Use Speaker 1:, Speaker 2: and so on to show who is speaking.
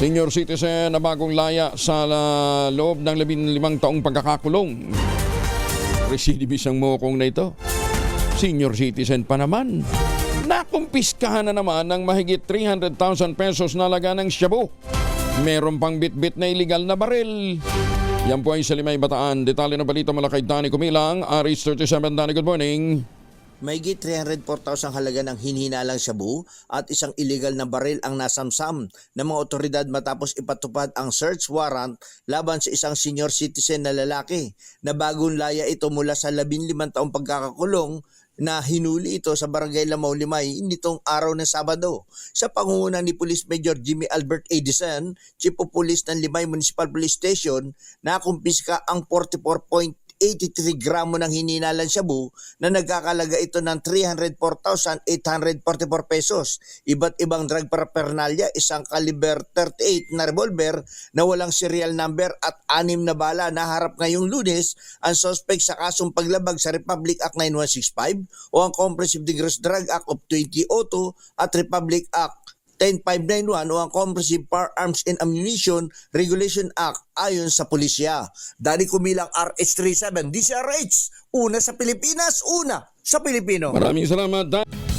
Speaker 1: Senior citizen na bagong laya sa loob ng 15 taong pagkakakulong. Recidivist ang mokong na ito. Senior citizen pa naman. Nakumpiskahan na naman ng mahigit 300,000 pesos na laga ng shabu. Meron pang bit-bit na illegal na baril. Yan po ay sa Limay Bataan. Detalye ng balita mula kay Danny Kumilang, Aris 37. Danny, good morning.
Speaker 2: Mahigit 304,000 halaga ng hinhinalang shabu at isang illegal na baril ang nasamsam ng mga otoridad matapos ipatupad ang search warrant laban sa isang senior citizen na lalaki na bagong laya ito mula sa 15 taong pagkakakulong na hinuli ito sa Barangay Lamao Limay nitong araw ng Sabado. Sa pangunguna ni Police Major Jimmy Albert Edison, Chief of Police ng Limay Municipal Police Station, nakumpiska ang 84.83 gramo ng hininalang shabu na nagkakalaga ito ng 304,844 pesos. Iba't ibang drug paraphernalia, isang caliber 38 na revolver na walang serial number at 6 na bala. Naharap ngayong Lunes ang suspect sa kasong paglabag sa Republic Act 9165 o ang Comprehensive Dangerous Drug Act of 2002 at Republic Act 10591 o ang Comprehensive Firearms and Ammunition Regulation Act ayon sa pulisya. Dani Kumilang, RH37, DCRH, una sa Pilipinas, una sa Pilipino.
Speaker 1: Maraming salamat, Dan.